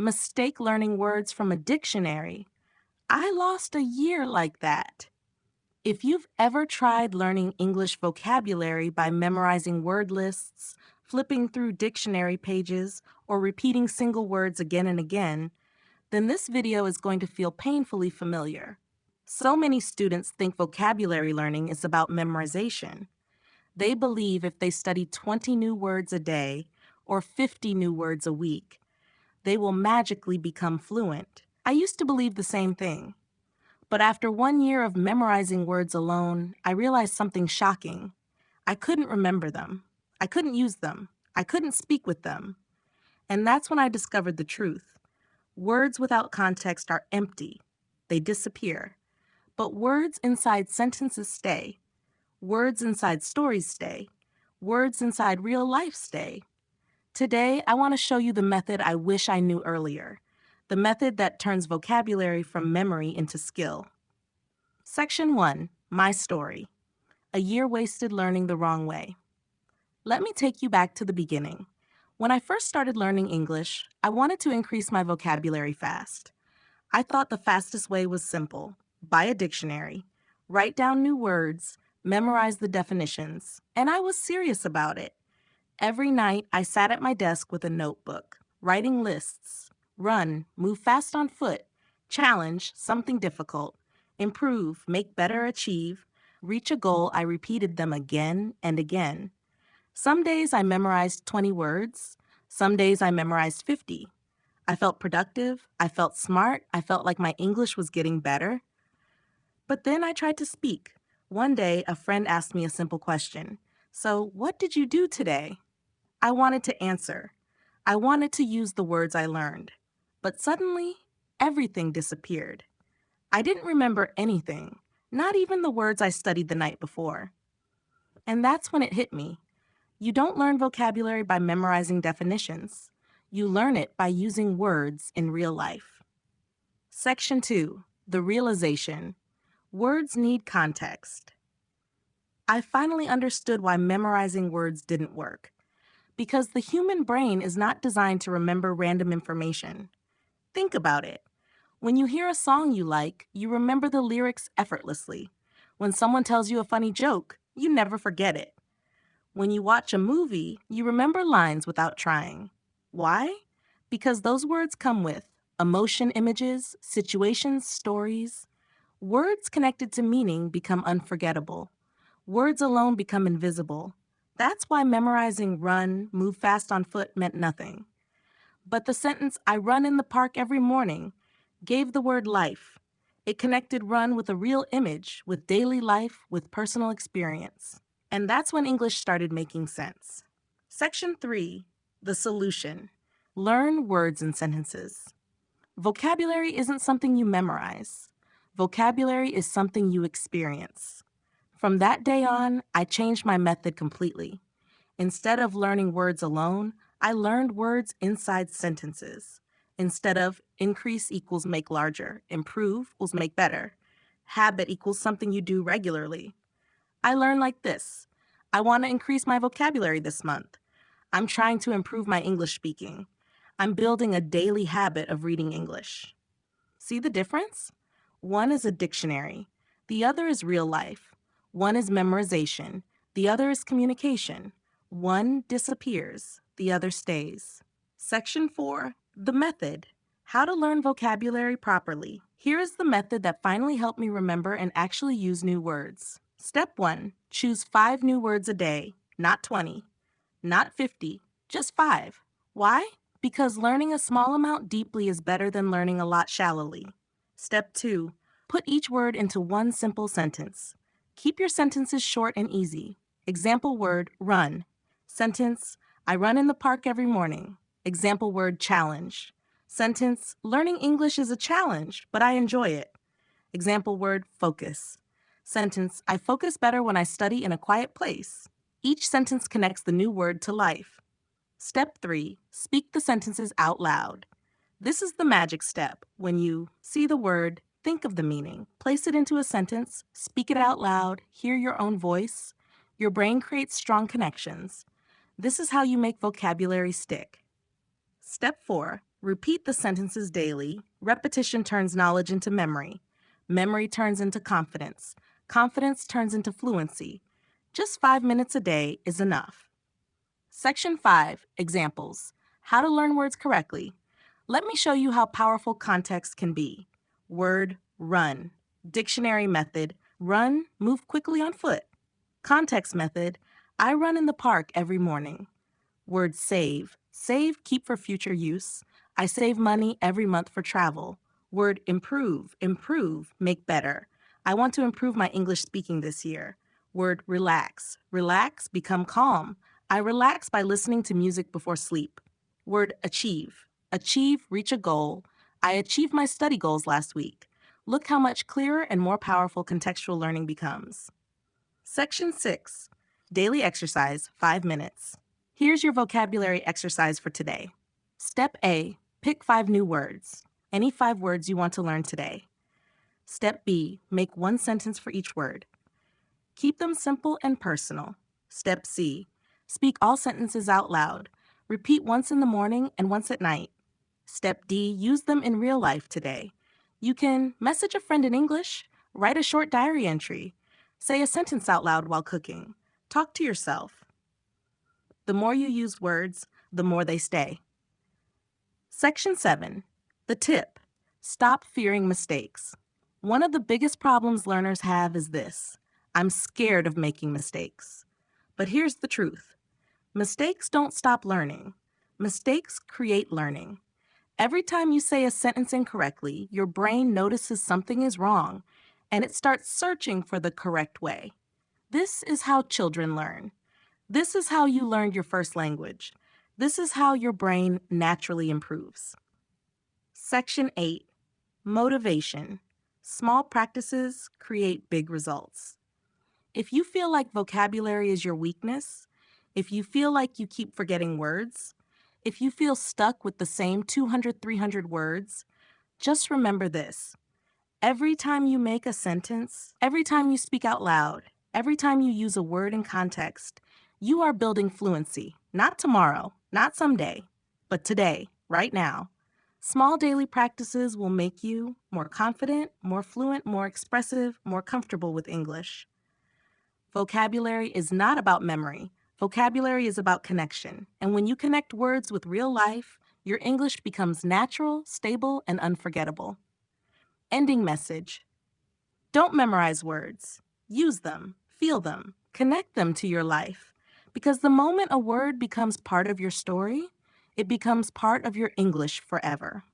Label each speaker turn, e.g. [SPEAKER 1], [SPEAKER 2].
[SPEAKER 1] Mistake learning words from a dictionary. I lost a year like that. If you've ever tried learning English vocabulary by memorizing word lists, flipping through dictionary pages, or repeating single words again and again, then this video is going to feel painfully familiar. So many students think vocabulary learning is about memorization. They believe if they study 20 new words a day or 50 new words a week, they will magically become fluent. I used to believe the same thing. But after 1 year of memorizing words alone, I realized something shocking. I couldn't remember them. I couldn't use them. I couldn't speak with them. And that's when I discovered the truth. Words without context are empty. They disappear. But words inside sentences stay. Words inside stories stay. Words inside real life stay. Today, I want to show you the method I wish I knew earlier. The method that turns vocabulary from memory into skill. Section 1, My Story. A year wasted learning the wrong way. Let me take you back to the beginning. When I first started learning English, I wanted to increase my vocabulary fast. I thought the fastest way was simple. Buy a dictionary, write down new words, memorize the definitions, and I was serious about it. Every night, I sat at my desk with a notebook, writing lists. Run, move fast on foot, challenge, something difficult, improve, make better, achieve, reach a goal. I repeated them again and again. Some days I memorized 20 words. Some days I memorized 50. I felt productive. I felt smart. I felt like my English was getting better. But then I tried to speak. One day, a friend asked me a simple question. So, what did you do today? I wanted to answer. I wanted to use the words I learned. But suddenly, everything disappeared. I didn't remember anything, not even the words I studied the night before. And that's when it hit me. You don't learn vocabulary by memorizing definitions. You learn it by using words in real life. Section 2, The Realization. Words need context. I finally understood why memorizing words didn't work. Because the human brain is not designed to remember random information. Think about it. When you hear a song you like, you remember the lyrics effortlessly. When someone tells you a funny joke, you never forget it. When you watch a movie, you remember lines without trying. Why? Because those words come with emotion images, situations, stories. Words connected to meaning become unforgettable. Words alone become invisible. That's why memorizing run, move fast on foot meant nothing. But the sentence, I run in the park every morning, gave the word life. It connected run with a real image, with daily life, with personal experience. And that's when English started making sense. Section 3, The Solution. Learn words and sentences. Vocabulary isn't something you memorize. Vocabulary is something you experience. From that day on, I changed my method completely. Instead of learning words alone, I learned words inside sentences. Instead of increase equals make larger, improve equals make better, habit equals something you do regularly. I learned like this. I want to increase my vocabulary this month. I'm trying to improve my English speaking. I'm building a daily habit of reading English. See the difference? One is a dictionary. The other is real life. One is memorization. The other is communication. One disappears. The other stays. Section 4, The Method. How to learn vocabulary properly. Here is the method that finally helped me remember and actually use new words. Step 1, choose 5 new words a day, not 20, not 50, just 5. Why? Because learning a small amount deeply is better than learning a lot shallowly. Step 2, put each word into one simple sentence. Keep your sentences short and easy. Example word, run. Sentence, I run in the park every morning. Example word, challenge. Sentence, learning English is a challenge, but I enjoy it. Example word, focus. Sentence, I focus better when I study in a quiet place. Each sentence connects the new word to life. Step 3, speak the sentences out loud. This is the magic step. When you see the word, think of the meaning, place it into a sentence, speak it out loud, hear your own voice. Your brain creates strong connections. This is how you make vocabulary stick. Step 4, Repeat the sentences daily. Repetition turns knowledge into memory. Memory turns into confidence. Confidence turns into fluency. Just 5 minutes a day is enough. Section 5, Examples. How to learn words correctly. Let me show you how powerful context can be. Word, run. Dictionary method, run, move quickly on foot. Context method, I run in the park every morning. Word save, save, keep for future use. I save money every month for travel. Word improve, improve, make better. I want to improve my English speaking this year. Word relax, relax, become calm. I relax by listening to music before sleep. Word achieve, achieve, reach a goal. I achieved my study goals last week. Look how much clearer and more powerful contextual learning becomes. Section 6, Daily Exercise, 5 minutes. Here's your vocabulary exercise for today. Step A, pick 5 new words. Any 5 words you want to learn today. Step B, make 1 sentence for each word. Keep them simple and personal. Step C, speak all sentences out loud. Repeat once in the morning and once at night. Step D, use them in real life today. You can message a friend in English, write a short diary entry, say a sentence out loud while cooking, talk to yourself. The more you use words, the more they stay. Section 7, the tip. Stop fearing mistakes. One of the biggest problems learners have is this: I'm scared of making mistakes. But here's the truth. Mistakes don't stop learning. Mistakes create learning. Every time you say a sentence incorrectly, your brain notices something is wrong, and it starts searching for the correct way. This is how children learn. This is how you learned your first language. This is how your brain naturally improves. Section 8, Motivation. Small practices create big results. If you feel like vocabulary is your weakness, if you feel like you keep forgetting words, if you feel stuck with the same 200, 300 words, just remember this. Every time you make a sentence, every time you speak out loud, every time you use a word in context, you are building fluency. Not tomorrow, not someday, but today, right now. Small daily practices will make you more confident, more fluent, more expressive, more comfortable with English. Vocabulary is not about memory. Vocabulary is about connection. And when you connect words with real life, your English becomes natural, stable, and unforgettable. Ending message. Don't memorize words. Use them, feel them, connect them to your life. Because the moment a word becomes part of your story, it becomes part of your English forever.